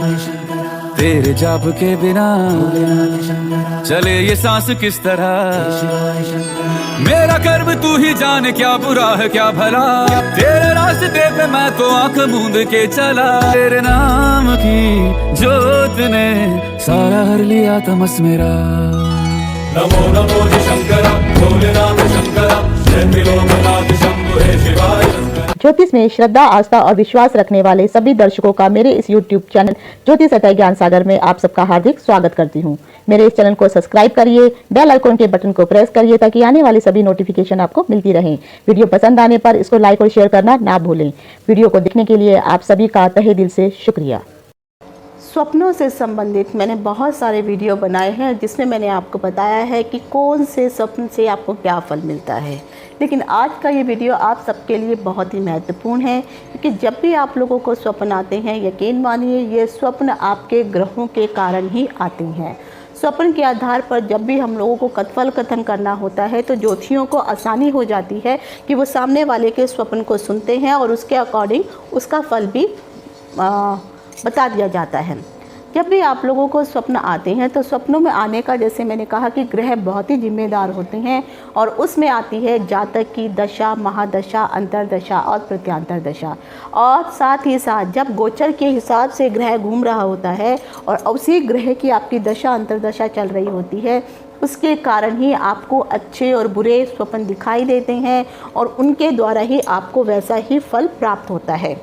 तेरे जाप के बिना चले ये सांस किस तरह। मेरा कर्म तू ही जाने, क्या बुरा है क्या भला, तेरे रास्ते पे मैं तो आंख मूंद के चला। तेरे नाम की जोत ने सारा हर लिया तमस मेरा। नमो नमो जी शंकरा, भोलेनाथ शंकरा, जय त्रिलोकनाथ शंभु हे शिवाय शंकरा। ज्योतिष में श्रद्धा, आस्था और विश्वास रखने वाले सभी दर्शकों का मेरे इस YouTube चैनल ज्योतिष सतह ज्ञान सागर में आप सबका हार्दिक स्वागत करती हूँ। मेरे इस चैनल को सब्सक्राइब करिए, बेल आइकन के बटन को प्रेस करिए ताकि आने वाली सभी नोटिफिकेशन आपको मिलती रहें। वीडियो पसंद आने पर इसको लाइक और शेयर करना ना भूलें। वीडियो को देखने के लिए आप सभी का तहे दिल से शुक्रिया। स्वप्नों से संबंधित मैंने बहुत सारे वीडियो बनाए हैं जिसमें मैंने आपको बताया है कि कौन से स्वप्न से आपको क्या फल मिलता है। लेकिन आज का ये वीडियो आप सबके लिए बहुत ही महत्वपूर्ण है, क्योंकि जब भी आप लोगों को स्वप्न आते हैं, यकीन मानिए ये स्वप्न आपके ग्रहों के कारण ही आते हैं। स्वप्न के आधार पर जब भी हम लोगों को फल कथन करना होता है तो ज्योतिषियों को आसानी हो जाती है कि वो सामने वाले के स्वप्न को सुनते हैं और उसके अकॉर्डिंग उसका फल भी बता दिया जाता है। जब भी आप लोगों को स्वप्न आते हैं तो स्वप्नों में आने का, जैसे मैंने कहा कि ग्रह बहुत ही जिम्मेदार होते हैं और उसमें आती है जातक की दशा, महादशा, अंतरदशा और प्रत्यांतर दशा। और साथ ही साथ जब गोचर के हिसाब से ग्रह घूम रहा होता है और उसी ग्रह की आपकी दशा अंतरदशा चल रही होती है, उसके कारण ही आपको अच्छे और बुरे स्वप्न दिखाई देते हैं और उनके द्वारा ही आपको वैसा ही फल प्राप्त होता है।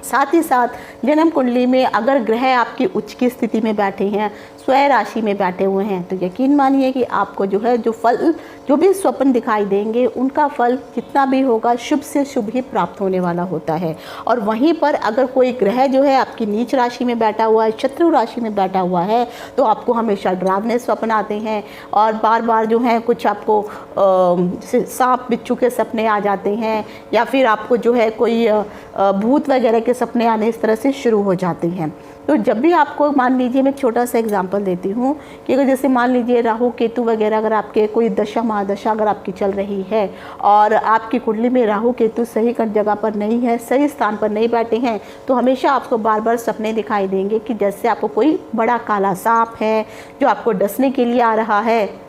साथ ही साथ जन्म कुंडली में अगर ग्रह आपकी उच्च की स्थिति में बैठे हैं, स्वयं राशि में बैठे हुए हैं, तो यकीन मानिए कि आपको जो है जो भी स्वप्न दिखाई देंगे उनका फल जितना भी होगा शुभ से शुभ ही प्राप्त होने वाला होता है। और वहीं पर अगर कोई ग्रह जो है आपकी नीच राशि में बैठा हुआ है, शत्रु राशि में बैठा हुआ है, तो आपको हमेशा डरावने स्वप्न आते हैं और बार बार जो है कुछ आपको सांप बिच्छू के सपने आ जाते हैं या फिर आपको जो है कोई भूत वगैरह के सपने आने इस तरह से शुरू हो जाते हैं। तो जब भी आपको, मान लीजिए मैं छोटा सा एग्जांपल देती हूँ कि अगर जैसे मान लीजिए राहु केतु वगैरह अगर आपके कोई दशा महादशा अगर आपकी चल रही है और आपकी कुंडली में राहु केतु सही जगह पर नहीं है, सही स्थान पर नहीं बैठे हैं, तो हमेशा आपको बार बार सपने दिखाई देंगे कि जैसे आपको कोई बड़ा काला सांप है जो आपको डसने के लिए आ रहा है,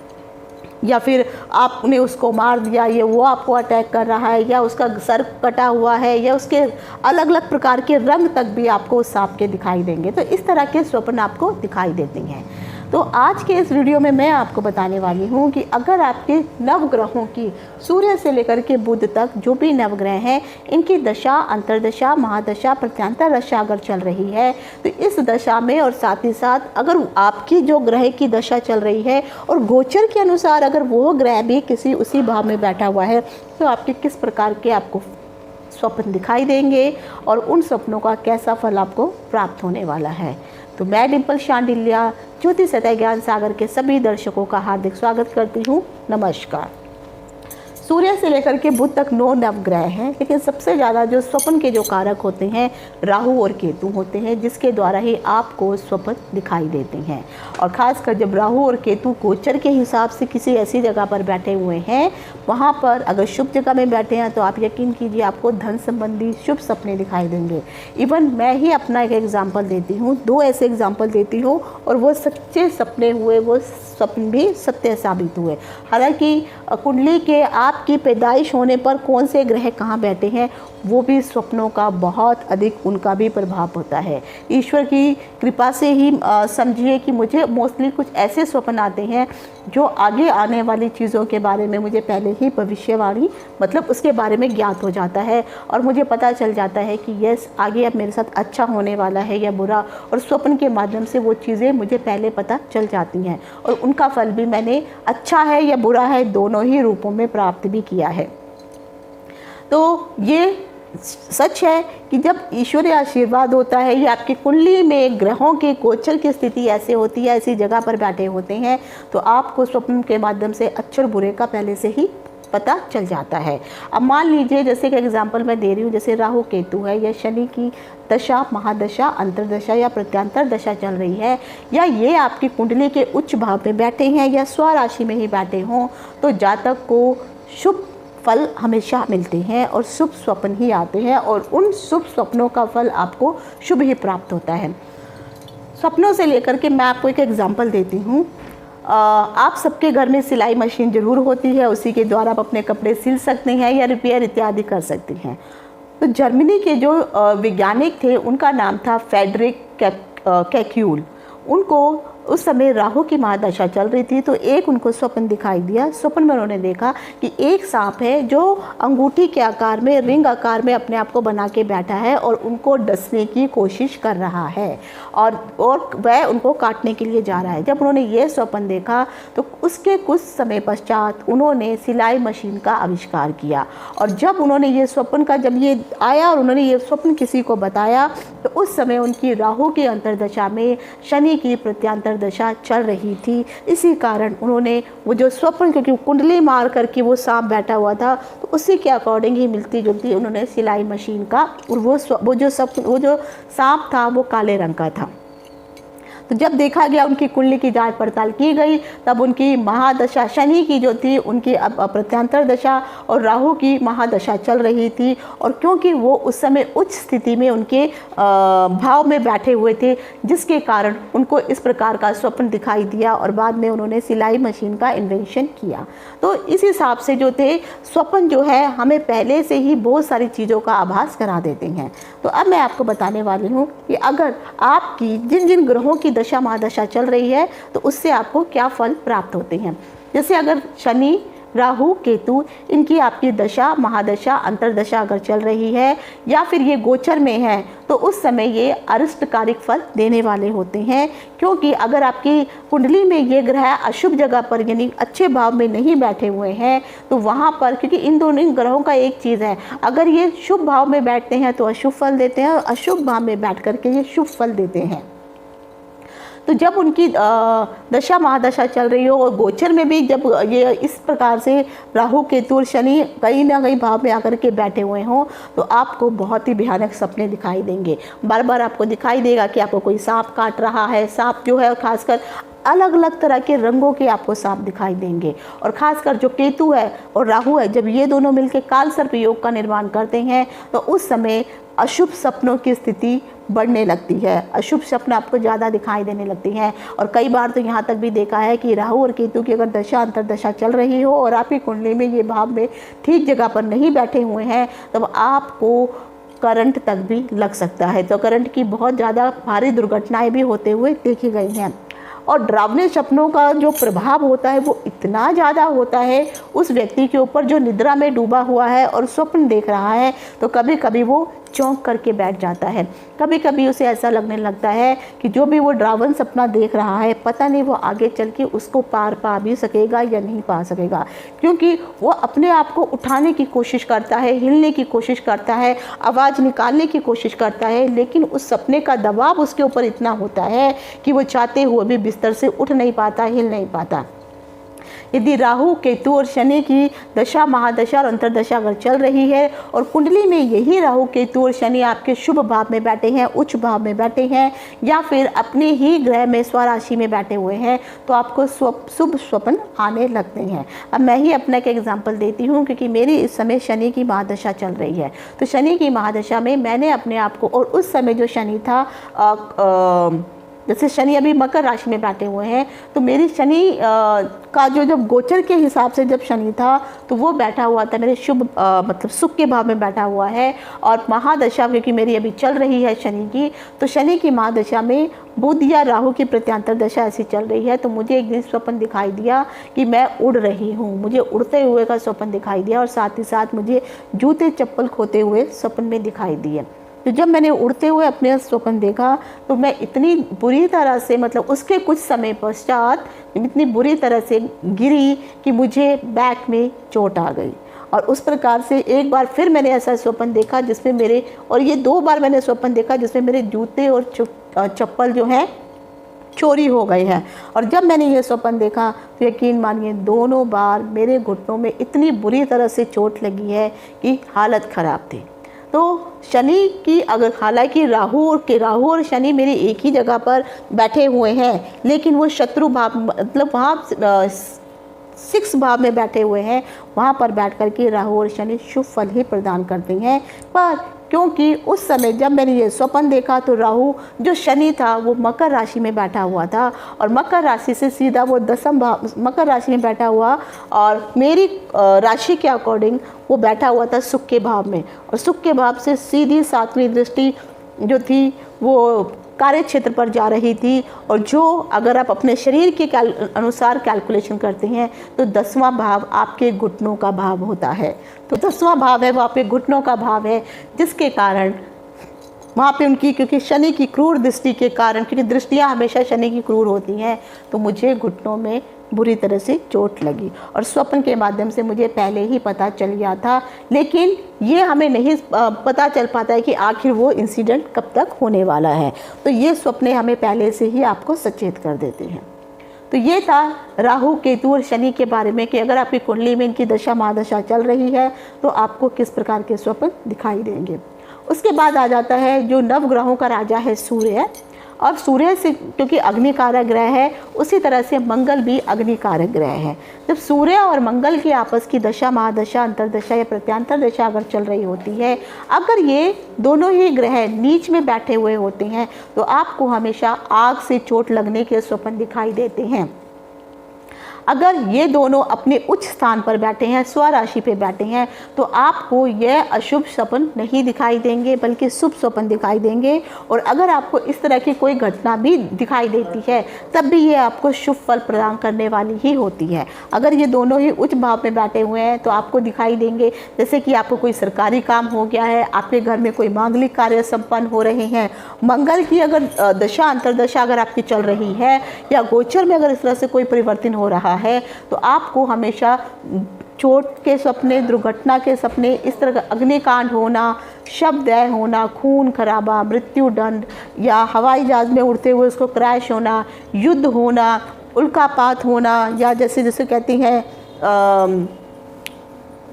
या फिर आपने उसको मार दिया, ये वो आपको अटैक कर रहा है, या उसका सर कटा हुआ है, या उसके अलग अलग प्रकार के रंग तक भी आपको उस सांप के दिखाई देंगे। तो इस तरह के स्वप्न आपको दिखाई देते हैं। तो आज के इस वीडियो में मैं आपको बताने वाली हूँ कि अगर आपके नवग्रहों की सूर्य से लेकर के बुध तक जो भी नवग्रह हैं, इनकी दशा, अंतरदशा, महादशा, प्रत्यांतर दशा अगर चल रही है, तो इस दशा में और साथ ही साथ अगर आपकी जो ग्रह की दशा चल रही है और गोचर के अनुसार अगर वो ग्रह भी किसी उसी भाव में बैठा हुआ है, तो आपके किस प्रकार के आपको स्वप्न दिखाई देंगे और उन स्वप्नों का कैसा फल आपको प्राप्त होने वाला है। तो मैं डिम्पल शांडिल्या ज्योतिष सतह ज्ञान सागर के सभी दर्शकों का हार्दिक स्वागत करती हूँ। नमस्कार। सूर्य से लेकर के बुध तक 9 नवग्रह हैं, लेकिन सबसे ज़्यादा जो स्वप्न के जो कारक होते हैं राहु और केतु होते हैं, जिसके द्वारा ही आपको स्वप्न दिखाई देते हैं। और ख़ासकर जब राहु और केतु गोचर के हिसाब से किसी ऐसी जगह पर बैठे हुए हैं, वहाँ पर अगर शुभ जगह में बैठे हैं तो आप यकीन कीजिए आपको धन संबंधी शुभ सपने दिखाई देंगे। इवन मैं ही अपना एक एग्जाम्पल देती हूँ, 2 ऐसे एग्जाम्पल देती हूँ और वो सच्चे सपने हुए, वो स्वप्न भी सत्य साबित हुए। हालांकि कुंडली के आपकी पैदाइश होने पर कौन से ग्रह कहाँ बैठे हैं वो भी स्वप्नों का बहुत अधिक उनका भी प्रभाव होता है। ईश्वर की कृपा से ही समझिए कि मुझे मोस्टली कुछ ऐसे स्वप्न आते हैं जो आगे आने वाली चीज़ों के बारे में मुझे पहले ही भविष्यवाणी, मतलब उसके बारे में ज्ञात हो जाता है और मुझे पता चल जाता है कि यस आगे अब मेरे साथ अच्छा होने वाला है या बुरा, और स्वप्न के माध्यम से वो चीज़ें मुझे पहले पता चल जाती हैं और उनका फल भी मैंने अच्छा है या बुरा है दोनों ही रूपों में प्राप्त भी किया है। तो ये सच है कि जब ईश्वरीय आशीर्वाद होता है या आपकी कुंडली में ग्रहों के गोचर की स्थिति ऐसे होती है, ऐसी जगह पर बैठे होते हैं, तो आपको स्वप्न के माध्यम से अच्छे और बुरे का पहले से ही पता चल जाता है। अब मान लीजिए जैसे कि एग्जांपल मैं दे रही हूँ, जैसे राहु केतु है या शनि की दशा, महादशा, अंतरदशा या प्रत्यांतर दशा चल रही है, या ये आपकी कुंडली के उच्च भाव में बैठे हैं या स्वराशि में ही बैठे हों, तो जातक को शुभ फल हमेशा मिलते हैं और शुभ स्वप्न ही आते हैं और उन शुभ स्वप्नों का फल आपको शुभ ही प्राप्त होता है। सपनों से लेकर के मैं आपको एक एग्जांपल देती हूँ। आप सबके घर में सिलाई मशीन ज़रूर होती है, उसी के द्वारा आप अपने कपड़े सिल सकते हैं या रिपेयर इत्यादि कर सकते हैं। तो जर्मनी के जो वैज्ञानिक थे उनका नाम था फ्रेडरिक कैक्यूल। उनको उस समय राहु की महादशा चल रही थी, तो एक उनको स्वप्न दिखाई दिया। स्वप्न में उन्होंने देखा कि एक सांप है जो अंगूठी के आकार में, रिंग आकार में अपने आप को बना के बैठा है और उनको डसने की कोशिश कर रहा है और वह उनको काटने के लिए जा रहा है। जब उन्होंने ये स्वप्न देखा तो उसके कुछ समय पश्चात उन्होंने सिलाई मशीन का आविष्कार किया। और जब उन्होंने ये स्वप्न का जब ये आया और उन्होंने ये स्वप्न किसी को बताया तो उस समय उनकी राहु की अंतर्दशा में शनि की प्रत्यांतर दशा चल रही थी। इसी कारण उन्होंने वो जो स्वप्न, क्योंकि कुंडली मार करके वो सांप बैठा हुआ था, तो उसी के अकॉर्डिंग ही मिलती जुलती उन्होंने सिलाई मशीन का, और वो जो सांप था वो काले रंग का था। तो जब देखा गया, उनकी कुंडली की जांच पड़ताल की गई, तब उनकी महादशा शनि की जो थी उनकी प्रत्यांतर दशा और राहु की महादशा चल रही थी। और क्योंकि वो उस समय उच्च स्थिति में उनके भाव में बैठे हुए थे, जिसके कारण उनको इस प्रकार का स्वप्न दिखाई दिया और बाद में उन्होंने सिलाई मशीन का इन्वेंशन किया। तो इस हिसाब से जो थे स्वप्न जो है हमें पहले से ही बहुत सारी चीज़ों का आभास करा देते हैं। तो अब मैं आपको बताने वाली हूँ कि अगर आपकी जिन जिन ग्रहों की दशा महादशा चल रही है तो उससे आपको क्या फल प्राप्त होते हैं। जैसे अगर शनि, राहु, केतु, इनकी आपकी दशा महादशा अंतरदशा अगर चल रही है या फिर ये गोचर में है तो उस समय ये अरिष्टकारिक फल देने वाले होते हैं। क्योंकि अगर आपकी कुंडली में ये ग्रह अशुभ जगह पर यानी अच्छे भाव में नहीं बैठे हुए हैं तो वहाँ पर, क्योंकि इन दोनों ग्रहों का एक चीज़ है, अगर ये शुभ भाव में बैठते हैं तो अशुभ फल देते हैं और अशुभ भाव में बैठ करके ये शुभ फल देते हैं। तो जब उनकी दशा महादशा चल रही हो और गोचर में भी जब ये इस प्रकार से राहु, केतु और शनि कहीं ना कहीं भाव में आकर के बैठे हुए हों तो आपको बहुत ही भयानक सपने दिखाई देंगे। बार बार आपको दिखाई देगा कि आपको कोई सांप काट रहा है। सांप जो है खासकर अलग अलग तरह के रंगों के आपको सांप दिखाई देंगे। और ख़ासकर जो केतु है और राहु है, जब ये दोनों मिलकर काल सर्प योग का निर्माण करते हैं तो उस समय अशुभ सपनों की स्थिति बढ़ने लगती है। अशुभ सपने आपको ज़्यादा दिखाई देने लगती हैं। और कई बार तो यहाँ तक भी देखा है कि राहु और केतु की अगर दशा अंतरदशा चल रही हो और आपकी कुंडली में ये भाव में ठीक जगह पर नहीं बैठे हुए हैं तब आपको करंट तक भी लग सकता है। तो करंट की बहुत ज़्यादा भारी दुर्घटनाएं भी होते हुए देखी गई हैं। और डरावने सपनों का जो प्रभाव होता है वो इतना ज़्यादा होता है उस व्यक्ति के ऊपर जो निद्रा में डूबा हुआ है और स्वप्न देख रहा है, तो कभी कभी वो चौंक करके बैठ जाता है। कभी कभी उसे ऐसा लगने लगता है कि जो भी वो डरावन सपना देख रहा है पता नहीं वो आगे चल के उसको पार पा भी सकेगा या नहीं पा सकेगा, क्योंकि वो अपने आप को उठाने की कोशिश करता है, हिलने की कोशिश करता है, आवाज़ निकालने की कोशिश करता है, लेकिन उस सपने का दबाव उसके ऊपर इतना होता है कि वो चाहते हुए भी बिस्तर से उठ नहीं पाता, हिल नहीं पाता। यदि राहु, केतु और शनि की दशा महादशा और अंतरदशा अगर चल रही है और कुंडली में यही राहु, केतु और शनि आपके शुभ भाव में बैठे हैं, उच्च भाव में बैठे हैं या फिर अपने ही ग्रह में स्वराशि में बैठे हुए हैं तो आपको शुभ स्वप्न आने लगते हैं। अब मैं ही अपना एक एग्जाम्पल देती हूँ, क्योंकि मेरी इस समय शनि की महादशा चल रही है। तो शनि की महादशा में मैंने अपने आप को, और उस समय जो शनि था जैसे शनि अभी मकर राशि में बैठे हुए हैं तो मेरी शनि का जो जब गोचर के हिसाब से जब शनि था तो वो बैठा हुआ था मेरे शुभ मतलब सुख के भाव में बैठा हुआ है। और महादशा क्योंकि मेरी अभी चल रही है शनि की, तो शनि की महादशा में बुध या राहु की प्रत्यांतर दशा ऐसी चल रही है। तो मुझे एक दिन स्वप्न दिखाई दिया कि मैं उड़ रही हूँ, मुझे उड़ते हुए का स्वप्न दिखाई दिया और साथ ही साथ मुझे जूते चप्पल खोते हुए स्वप्न में दिखाई दिए। तो जब मैंने उड़ते हुए अपने स्वप्न देखा तो मैं इतनी बुरी तरह से, मतलब उसके कुछ समय पश्चात इतनी बुरी तरह से गिरी कि मुझे बैक में चोट आ गई। और उस प्रकार से एक बार फिर मैंने ऐसा स्वप्न देखा जिसमें मेरे, और ये 2 बार मैंने स्वप्न देखा जिसमें मेरे जूते और चप्पल जो हैं चोरी हो गए हैं। और जब मैंने ये स्वप्न देखा तो यकीन मानिए दोनों बार मेरे घुटनों में इतनी बुरी तरह से चोट लगी है कि हालत ख़राब थी। तो शनि की अगर, हालांकि राहु और शनि मेरे एक ही जगह पर बैठे हुए हैं लेकिन वो शत्रु भाव, मतलब वहाँ 6 भाव में बैठे हुए हैं, वहाँ पर बैठ कर के राहु और शनि शुभ फल ही प्रदान करते हैं। पर क्योंकि उस समय जब मैंने ये स्वप्न देखा तो राहु जो शनि था वो मकर राशि में बैठा हुआ था और मकर राशि से सीधा वो दसम भाव मकर राशि में बैठा हुआ और मेरी राशि के अकॉर्डिंग वो बैठा हुआ था सुख के भाव में और सुख के भाव से सीधी 7वीं दृष्टि जो थी वो कार्य क्षेत्र पर जा रही थी। और जो अगर आप अपने शरीर के अनुसार कैलकुलेशन करते हैं तो 10वां भाव आपके घुटनों का भाव होता है। तो 10वां भाव है वो आपके घुटनों का भाव है, जिसके कारण वहाँ पे उनकी क्योंकि शनि की क्रूर दृष्टि के कारण, क्योंकि दृष्टियाँ हमेशा शनि की क्रूर होती हैं, तो मुझे घुटनों में बुरी तरह से चोट लगी और स्वप्न के माध्यम से मुझे पहले ही पता चल गया था, लेकिन ये हमें नहीं पता चल पाता है कि आखिर वो इंसिडेंट कब तक होने वाला है। तो ये स्वप्ने हमें पहले से ही आपको सचेत कर देते हैं। तो ये था राहु केतु और शनि के बारे में कि अगर आपकी कुंडली में इनकी दशा महादशा चल रही है तो आपको किस प्रकार के स्वप्न दिखाई देंगे। उसके बाद आ जाता है जो नवग्रहों का राजा है सूर्य, और सूर्य से क्योंकि अग्निकारक ग्रह है उसी तरह से मंगल भी अग्निकारक ग्रह है। जब सूर्य और मंगल की आपस की दशा महादशा अंतरदशा या प्रत्यांतर दशा अगर चल रही होती है, अगर ये दोनों ही ग्रह नीच में बैठे हुए होते हैं तो आपको हमेशा आग से चोट लगने के स्वप्न दिखाई देते हैं। अगर ये दोनों अपने उच्च स्थान पर बैठे हैं, स्वराशि पे बैठे हैं, तो आपको यह अशुभ स्वप्न नहीं दिखाई देंगे बल्कि शुभ स्वप्न दिखाई देंगे। और अगर आपको इस तरह की कोई घटना भी दिखाई देती है तब भी ये आपको शुभ फल प्रदान करने वाली ही होती है। अगर ये दोनों ही उच्च भाव में बैठे हुए हैं तो आपको दिखाई देंगे जैसे कि आपको कोई सरकारी काम हो गया है, आपके घर में कोई मांगलिक कार्य संपन्न हो रहे हैं। मंगल की अगर दशा अंतरदशा अगर आपकी चल रही है या गोचर में अगर इस तरह से कोई परिवर्तन हो रहा है तो आपको हमेशा चोट के सपने, दुर्घटना के सपने, इस तरह का अग्निकांड होना, शवदाह होना, खून खराबा, मृत्यु दंड या हवाई जहाज में उड़ते हुए उसको क्रैश होना, युद्ध होना, उल्कापात होना या जैसे जैसे कहती हैं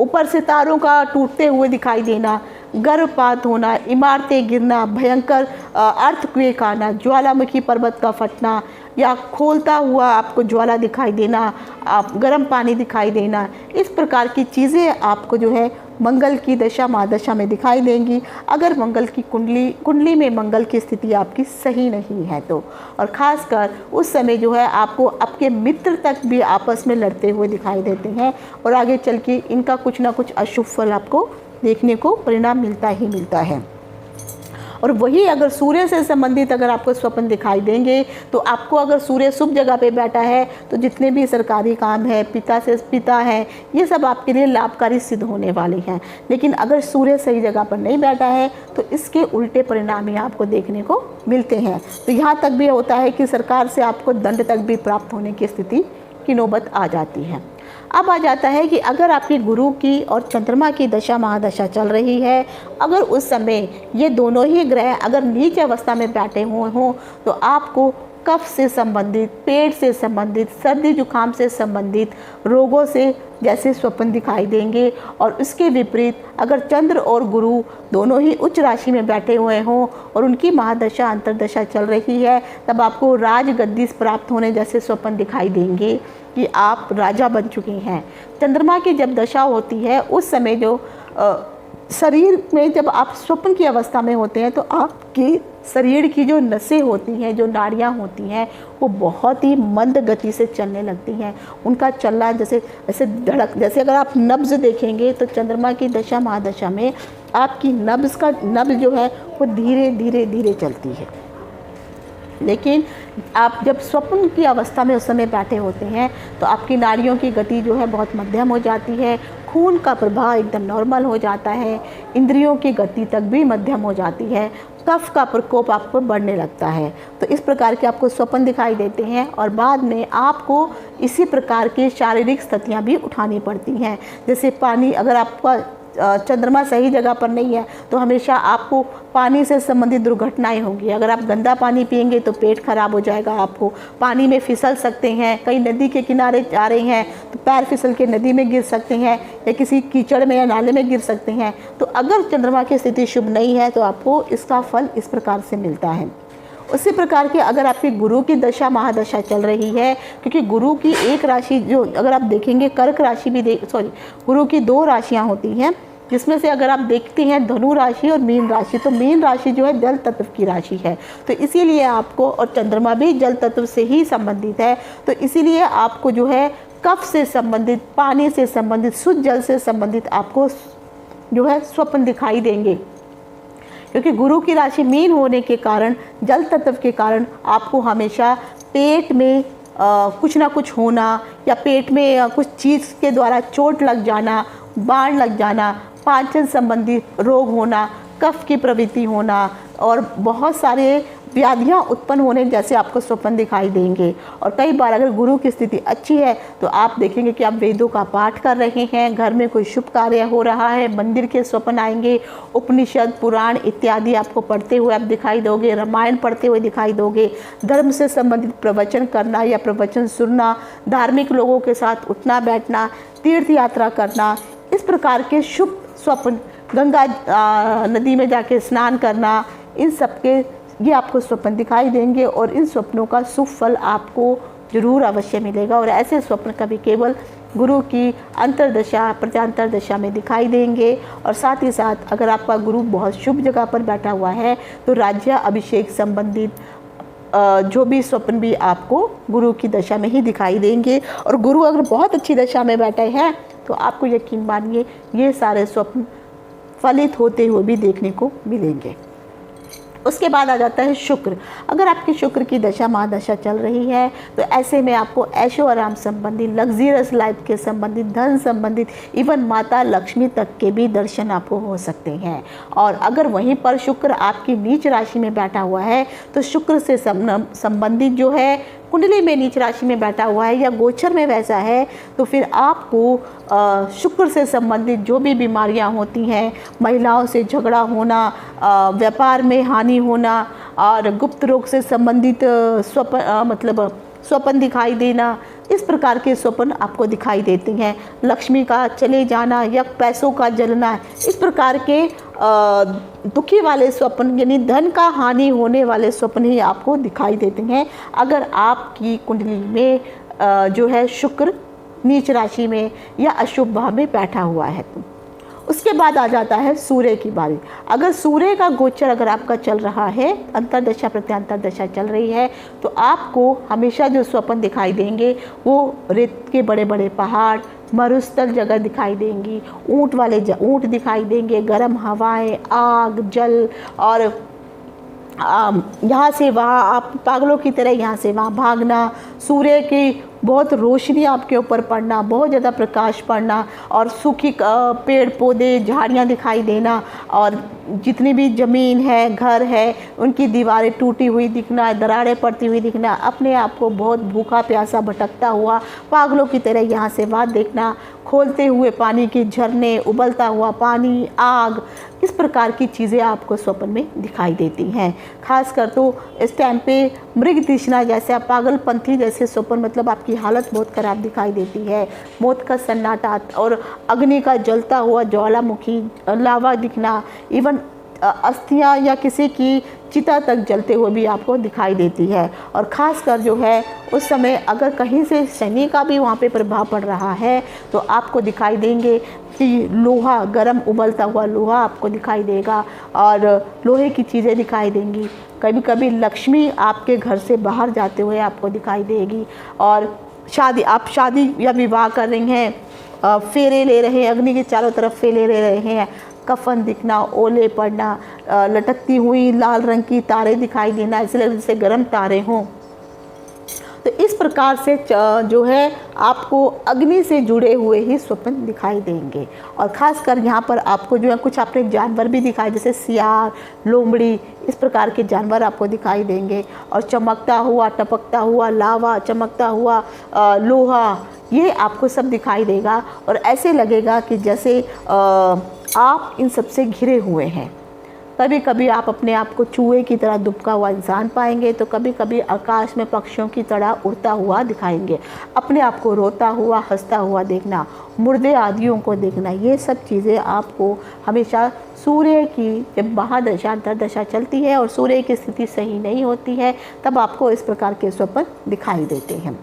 ऊपर से तारों का टूटते हुए दिखाई देना, गर्भपात होना, इमारतें गिरना, भयंकर अर्थक्वेक आना, ज्वालामुखी पर्वत का फटना या खोलता हुआ आपको ज्वाला दिखाई देना, आप गर्म पानी दिखाई देना, इस प्रकार की चीज़ें आपको जो है मंगल की दशा महादशा में दिखाई देंगी। अगर मंगल की कुंडली में मंगल की स्थिति आपकी सही नहीं है तो, और ख़ासकर उस समय जो है आपको आपके मित्र तक भी आपस में लड़ते हुए दिखाई देते हैं और आगे चल के इनका कुछ ना कुछ अशुभ फल आपको देखने को परिणाम मिलता ही मिलता है। और वही अगर सूर्य से संबंधित अगर आपको स्वप्न दिखाई देंगे तो आपको अगर सूर्य शुभ जगह पे बैठा है तो जितने भी सरकारी काम है, पिता है, ये सब आपके लिए लाभकारी सिद्ध होने वाले हैं। लेकिन अगर सूर्य सही जगह पर नहीं बैठा है तो इसके उल्टे परिणाम ही आपको देखने को मिलते हैं। तो यहाँ तक भी होता है कि सरकार से आपको दंड तक भी प्राप्त होने की स्थिति की नौबत आ जाती है। अब आ जाता है कि अगर आपकी गुरु की और चंद्रमा की दशा महादशा चल रही है, अगर उस समय ये दोनों ही ग्रह अगर नीच अवस्था में बैठे हुए हों तो आपको कफ से संबंधित, पेट से संबंधित, सर्दी जुकाम से संबंधित रोगों से जैसे स्वप्न दिखाई देंगे। और उसके विपरीत अगर चंद्र और गुरु दोनों ही उच्च राशि में बैठे हुए हों और उनकी महादशा अंतरदशा चल रही है तब आपको राजगद्दी प्राप्त होने जैसे स्वप्न दिखाई देंगे कि आप राजा बन चुके हैं। चंद्रमा की जब दशा होती है उस समय जो शरीर में जब आप स्वप्न की अवस्था में होते हैं तो आपकी शरीर की जो नसें होती हैं, जो नाड़ियाँ होती हैं, वो बहुत ही मंद गति से चलने लगती हैं। उनका चलना जैसे धड़क, जैसे अगर आप नब्ज़ देखेंगे तो चंद्रमा की दशा महादशा में आपकी नब्ज़ जो है वो धीरे धीरे धीरे चलती है। लेकिन आप जब स्वप्न की अवस्था में उस समय बैठे होते हैं तो आपकी नाड़ियों की गति जो है बहुत मध्यम हो जाती है, खून का प्रवाह एकदम नॉर्मल हो जाता है, इंद्रियों की गति तक भी मध्यम हो जाती है, कफ का प्रकोप आप पर बढ़ने लगता है। तो इस प्रकार के आपको स्वप्न दिखाई देते हैं और बाद में आपको इसी प्रकार की शारीरिक स्थितियाँ भी उठानी पड़ती हैं। जैसे पानी, अगर आपका चंद्रमा सही जगह पर नहीं है तो हमेशा आपको पानी से संबंधित दुर्घटनाएं होंगी। अगर आप गंदा पानी पिएंगे तो पेट खराब हो जाएगा, आपको पानी में फिसल सकते हैं, कहीं नदी के किनारे जा रहे हैं तो पैर फिसल के नदी में गिर सकते हैं या किसी कीचड़ में या नाले में गिर सकते हैं। तो अगर चंद्रमा की स्थिति शुभ नहीं है तो आपको इसका फल इस प्रकार से मिलता है। उसी प्रकार के अगर आपकी गुरु की दशा महादशा चल रही है, क्योंकि गुरु की एक राशि जो अगर आप देखेंगे कर्क राशि भी गुरु की 2 राशियां होती हैं, जिसमें से अगर आप देखते हैं धनु राशि और मीन राशि, तो मीन राशि जो है जल तत्व की राशि है, तो इसीलिए आपको, और चंद्रमा भी जल तत्व से ही संबंधित है, तो इसीलिए आपको जो है कफ से संबंधित, पानी से संबंधित, शुद्ध जल से संबंधित आपको जो है स्वप्न दिखाई देंगे। क्योंकि गुरु की राशि मीन होने के कारण, जल तत्व के कारण आपको हमेशा पेट में कुछ ना कुछ होना, या पेट में कुछ चीज़ के द्वारा चोट लग जाना, बाण लग जाना, पाचन संबंधी रोग होना, कफ की प्रवृत्ति होना और बहुत सारे व्याधियाँ उत्पन्न होने जैसे आपको स्वप्न दिखाई देंगे। और कई बार अगर गुरु की स्थिति अच्छी है तो आप देखेंगे कि आप वेदों का पाठ कर रहे हैं, घर में कोई शुभ कार्य हो रहा है, मंदिर के स्वप्न आएंगे, उपनिषद, पुराण इत्यादि आपको पढ़ते हुए आप दिखाई दोगे, रामायण पढ़ते हुए दिखाई दोगे, धर्म से संबंधित प्रवचन करना या प्रवचन सुनना, धार्मिक लोगों के साथ उठना बैठना, तीर्थ यात्रा करना, इस प्रकार के शुभ स्वप्न, गंगा नदी में जाके स्नान करना, इन सब के ये आपको स्वप्न दिखाई देंगे और इन स्वप्नों का शुभ फल आपको जरूर अवश्य मिलेगा। और ऐसे स्वप्न कभी केवल गुरु की अंतर्दशा, प्रत्यांतर दशा में दिखाई देंगे। और साथ ही साथ अगर आपका गुरु बहुत शुभ जगह पर बैठा हुआ है तो राज्य अभिषेक संबंधित जो भी स्वप्न भी आपको गुरु की दशा में ही दिखाई देंगे। और गुरु अगर बहुत अच्छी दशा में बैठे हैं तो आपको यकीन मानिए ये सारे स्वप्न फलित होते हुए भी देखने को मिलेंगे। उसके बाद आ जाता है शुक्र। अगर आपकी शुक्र की दशा महादशा चल रही है तो ऐसे में आपको ऐशो आराम संबंधी, लग्जरियस लाइफ के संबंधित, धन संबंधित, इवन माता लक्ष्मी तक के भी दर्शन आपको हो सकते हैं। और अगर वहीं पर शुक्र आपकी नीच राशि में बैठा हुआ है तो शुक्र से संबंधित जो है कुंडली में नीच राशि में बैठा हुआ है या गोचर में वैसा है तो फिर आपको शुक्र से संबंधित जो भी बीमारियां होती हैं, महिलाओं से झगड़ा होना, व्यापार में हानि होना और गुप्त रोग से संबंधित स्वप्न दिखाई देना, इस प्रकार के स्वप्न आपको दिखाई देते हैं। लक्ष्मी का चले जाना या पैसों का जलना, इस प्रकार के दुखी वाले स्वप्न यानी धन का हानि होने वाले स्वप्न ही आपको दिखाई देते हैं अगर आपकी कुंडली में जो है शुक्र नीच राशि में या अशुभ भाव में बैठा हुआ है तो। उसके बाद आ जाता है सूर्य की बारी। अगर सूर्य का गोचर अगर आपका चल रहा है, अंतरदशा प्रत्यांतर दशा चल रही है, तो आपको हमेशा जो स्वप्न दिखाई देंगे वो रेत के बड़े बड़े पहाड़, मरुस्थल जगह दिखाई देंगी, ऊँट दिखाई देंगे, गर्म हवाएं, आग, जल और यहाँ से वहाँ आप पागलों की तरह यहाँ से वहाँ भागना, सूर्य की बहुत रोशनी आपके ऊपर पड़ना, बहुत ज़्यादा प्रकाश पड़ना और सूखी पेड़ पौधे, झाड़ियाँ दिखाई देना और जितनी भी ज़मीन है, घर है, उनकी दीवारें टूटी हुई दिखना, दरारें पड़ती हुई दिखना, अपने आप को बहुत भूखा प्यासा भटकता हुआ पागलों की तरह यहाँ से वहाँ देखना, खोलते हुए पानी के झरने, उबलता हुआ पानी, आग, इस प्रकार की चीज़ें आपको स्वप्न में दिखाई देती हैं। खासकर तो इस टाइम पे मृग तृष्णा जैसे पागलपंथी जैसे स्वप्न, मतलब आपकी हालत बहुत ख़राब दिखाई देती है। मौत का सन्नाटा और अग्नि का जलता हुआ ज्वालामुखी, लावा दिखना, इवन अस्थियां या किसी की चिता तक जलते हुए भी आपको दिखाई देती है। और ख़ासकर जो है उस समय अगर कहीं से शनि का भी वहाँ पे प्रभाव पड़ रहा है तो आपको दिखाई देंगे कि लोहा, गर्म उबलता हुआ लोहा आपको दिखाई देगा और लोहे की चीज़ें दिखाई देंगी। कभी कभी लक्ष्मी आपके घर से बाहर जाते हुए आपको दिखाई देगी। और आप शादी या विवाह कर रही हैं, फेरे ले रहे हैं, अग्नि के चारों तरफ फेरे ले रहे हैं, कफन दिखना, ओले पड़ना, लटकती हुई लाल रंग की तारे दिखाई देना, इसलिए जैसे गर्म तारे हों। तो इस प्रकार से जो है आपको अग्नि से जुड़े हुए ही स्वप्न दिखाई देंगे। और ख़ासकर यहाँ पर आपको जो है कुछ आपने जानवर भी दिखाई, जैसे सियार, लोमड़ी, इस प्रकार के जानवर आपको दिखाई देंगे। और चमकता हुआ, टपकता हुआ लावा, चमकता हुआ लोहा, ये आपको सब दिखाई देगा। और ऐसे लगेगा कि जैसे आप इन सब से घिरे हुए हैं। कभी कभी आप अपने आप को चूहे की तरह दुबका हुआ इंसान पाएंगे तो कभी कभी आकाश में पक्षियों की तरह उड़ता हुआ दिखाएंगे। अपने आप को रोता हुआ, हंसता हुआ देखना, मुर्दे आदियों को देखना, ये सब चीज़ें आपको हमेशा सूर्य की जब महादशा अंतर्दशा चलती है और सूर्य की स्थिति सही नहीं होती है तब आपको इस प्रकार के स्वप्न दिखाई देते हैं।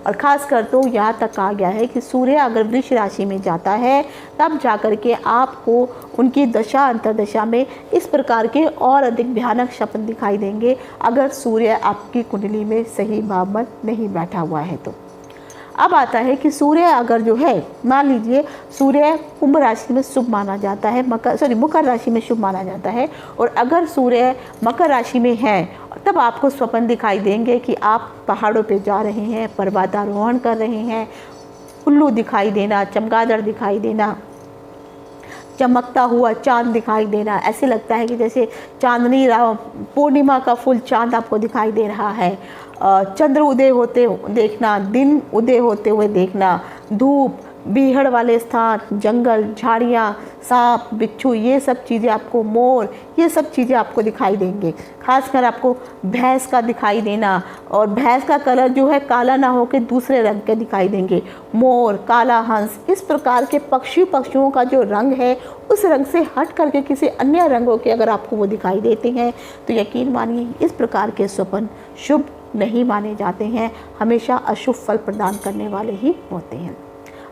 और ख़ास कर तो यहाँ तक कहा गया है कि सूर्य अगर वृष राशि में जाता है तब जाकर के आपको उनकी दशा अंतर्दशा में इस प्रकार के और अधिक भयानक स्वप्न दिखाई देंगे अगर सूर्य आपकी कुंडली में सही भाव में नहीं बैठा हुआ है तो। अब आता है कि सूर्य अगर जो है, मान लीजिए सूर्य कुंभ राशि में शुभ माना जाता है, मकर राशि में शुभ माना जाता है, और अगर सूर्य मकर राशि में है तब आपको स्वप्न दिखाई देंगे कि आप पहाड़ों पे जा रहे हैं, पर्वतारोहण कर रहे हैं, उल्लू दिखाई देना, चमगादड़ दिखाई देना, चमकता हुआ चांद दिखाई देना, ऐसे लगता है कि जैसे चांदनी पूर्णिमा का फुल चांद आपको दिखाई दे रहा है, चंद्र उदय होते देखना, दिन उदय होते हुए देखना, धूप, बीहड़ वाले स्थान, जंगल, झाड़ियाँ, सांप, बिच्छू, ये सब चीज़ें आपको, मोर, ये सब चीज़ें आपको दिखाई देंगे। खासकर आपको भैंस का दिखाई देना, और भैंस का कलर जो है काला ना होकर दूसरे रंग के दिखाई देंगे, मोर, काला हंस, इस प्रकार के पक्षियों का जो रंग है उस रंग से हट करके किसी अन्य रंगों के अगर आपको वो दिखाई देते हैं तो यकीन मानिए इस प्रकार के स्वप्न शुभ नहीं माने जाते हैं, हमेशा अशुभ फल प्रदान करने वाले ही होते हैं।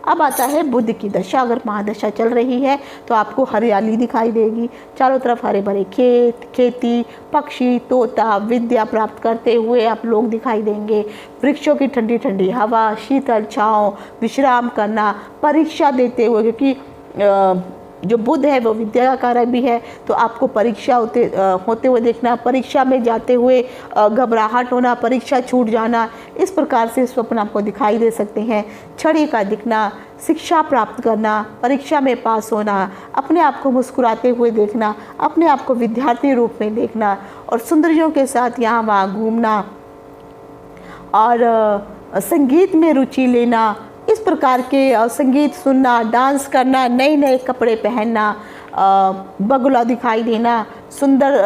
अब आता है बुध की दशा। अगर महादशा चल रही है तो आपको हरियाली दिखाई देगी, चारों तरफ हरे भरे खेत, खेती, पक्षी, तोता, विद्या प्राप्त करते हुए आप लोग दिखाई देंगे, वृक्षों की ठंडी ठंडी हवा, शीतल छाँव, विश्राम करना, परीक्षा देते हुए, क्योंकि जो बुध है वो विद्या का कारक भी है, तो आपको परीक्षा होते हुए देखना, परीक्षा में जाते हुए घबराहट होना, परीक्षा छूट जाना, इस प्रकार से स्वप्न आपको दिखाई दे सकते हैं। छड़ी का दिखना, शिक्षा प्राप्त करना, परीक्षा में पास होना, अपने आप को मुस्कुराते हुए देखना, अपने आप को विद्यार्थी रूप में देखना, और सुंदरियों के साथ यहाँ वहाँ घूमना, और संगीत में रुचि लेना, इस प्रकार के संगीत सुनना, डांस करना, नए नए कपड़े पहनना, बगुला दिखाई देना, सुंदर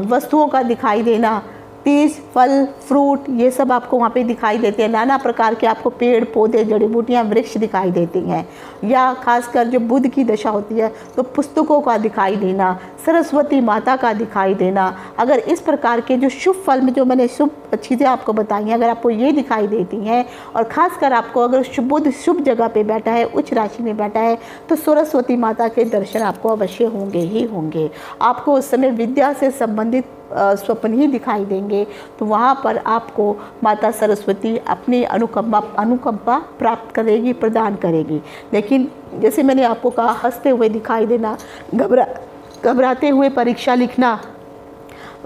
वस्तुओं का दिखाई देना, तीज, फल, फ्रूट, ये सब आपको वहाँ पे दिखाई देते हैं। नाना प्रकार के आपको पेड़ पौधे, जड़ी बूटियाँ, वृक्ष दिखाई देती हैं। या खासकर जो बुध की दशा होती है तो पुस्तकों का दिखाई देना, सरस्वती माता का दिखाई देना। अगर इस प्रकार के जो शुभ फल में जो मैंने शुभ चीज़ें आपको बताई हैं, अगर आपको ये दिखाई देती हैं, और ख़ासकर आपको अगर बुध शुभ जगह पे बैठा है, उच्च राशि में बैठा है, तो सरस्वती माता के दर्शन आपको अवश्य होंगे ही होंगे। आपको उस समय विद्या से संबंधित स्वप्न ही दिखाई देंगे, तो वहाँ पर आपको माता सरस्वती अपनी अनुकंपा प्राप्त करेगी, प्रदान करेगी। लेकिन जैसे मैंने आपको कहा, हंसते हुए दिखाई देना, घबराते हुए परीक्षा लिखना,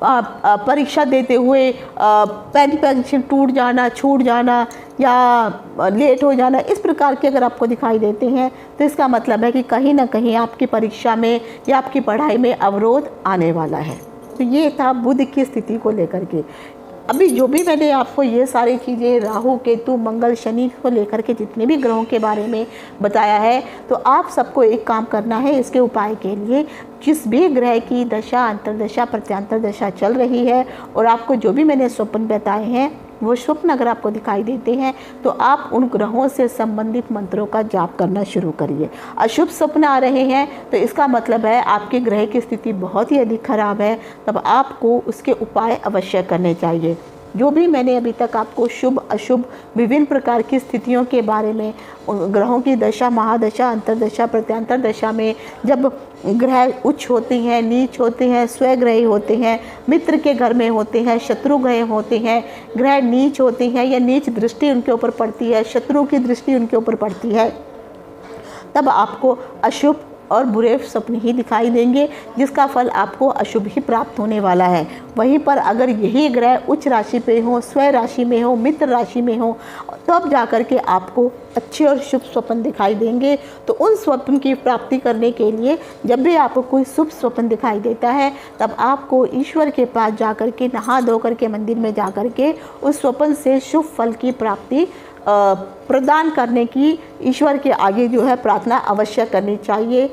परीक्षा देते हुए पेन टूट जाना, छूट जाना, या लेट हो जाना, इस प्रकार के अगर आपको दिखाई देते हैं तो इसका मतलब है कि कहीं ना कहीं आपकी परीक्षा में या आपकी पढ़ाई में अवरोध आने वाला है। तो ये था बुध की स्थिति को लेकर के। अभी जो भी मैंने आपको ये सारी चीज़ें, राहु, केतु, मंगल, शनि को लेकर के जितने भी ग्रहों के बारे में बताया है, तो आप सबको एक काम करना है इसके उपाय के लिए। जिस भी ग्रह की दशा, अंतर्दशा, प्रत्यांतर दशा चल रही है, और आपको जो भी मैंने स्वप्न बताए हैं वो स्वप्न अगर आपको दिखाई देते हैं तो आप उन ग्रहों से संबंधित मंत्रों का जाप करना शुरू करिए। अशुभ स्वप्न आ रहे हैं तो इसका मतलब है आपके ग्रह की स्थिति बहुत ही अधिक खराब है, तब आपको उसके उपाय अवश्य करने चाहिए। जो भी मैंने अभी तक आपको शुभ अशुभ विभिन्न प्रकार की स्थितियों के बारे में, ग्रहों की दशा, महादशा, अंतर्दशा, प्रत्यांतर दशा में जब ग्रह उच्च होते हैं, नीच होते हैं, स्वग्रही होते हैं, मित्र के घर में होते हैं, शत्रु ग्रह होते हैं, ग्रह नीच होते हैं या नीच दृष्टि उनके ऊपर पड़ती है, शत्रु की दृष्टि उनके ऊपर पड़ती है, तब आपको अशुभ और बुरे स्वप्न ही दिखाई देंगे, जिसका फल आपको अशुभ ही प्राप्त होने वाला है। वहीं पर अगर यही ग्रह उच्च राशि पे हो, स्व राशि में हो, मित्र राशि में हो, तब जाकर के आपको अच्छे और शुभ स्वप्न दिखाई देंगे। तो उन स्वप्न की प्राप्ति करने के लिए जब भी आपको कोई शुभ स्वप्न दिखाई देता है, तब आपको ईश्वर के पास जाकर के, नहा धो कर के, मंदिर में जाकर के उस स्वप्न से शुभ फल की प्राप्ति प्रदान करने की ईश्वर के आगे जो है प्रार्थना अवश्य करनी चाहिए।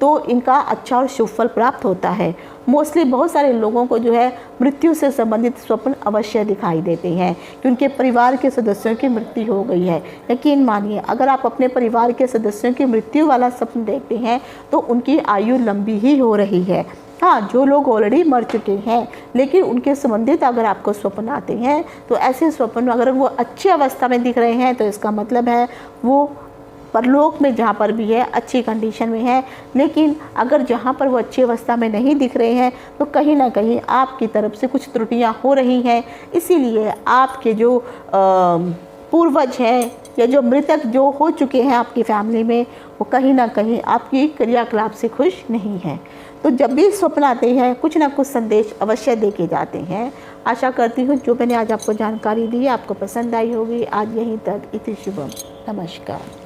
तो इनका अच्छा और शुभ फल प्राप्त होता है। मोस्टली बहुत सारे लोगों को जो है मृत्यु से संबंधित स्वप्न अवश्य दिखाई देते हैं कि उनके परिवार के सदस्यों की मृत्यु हो गई है। यकीन मानिए, अगर आप अपने परिवार के सदस्यों की मृत्यु वाला स्वप्न देखते हैं तो उनकी आयु लंबी ही हो रही है। हाँ, जो लोग ऑलरेडी मर चुके हैं लेकिन उनके संबंधित अगर आपको स्वप्न आते हैं तो ऐसे स्वप्न अगर वो अच्छी अवस्था में दिख रहे हैं तो इसका मतलब है वो परलोक में जहाँ पर भी है अच्छी कंडीशन में है। लेकिन अगर जहाँ पर वो अच्छी अवस्था में नहीं दिख रहे हैं तो कहीं ना कहीं आपकी तरफ से कुछ त्रुटियाँ हो रही हैं। इसीलिए आपके जो पूर्वज हैं या जो मृतक जो हो चुके हैं आपकी फैमिली में, वो कहीं ना कहीं आपकी क्रियाकलाप से खुश नहीं हैं। तो जब भी स्वप्न आते हैं कुछ ना कुछ संदेश अवश्य दे के जाते हैं। आशा करती हूँ जो मैंने आज आपको जानकारी दी है आपको पसंद आई होगी। आज यहीं तक। इति शुभम। नमस्कार।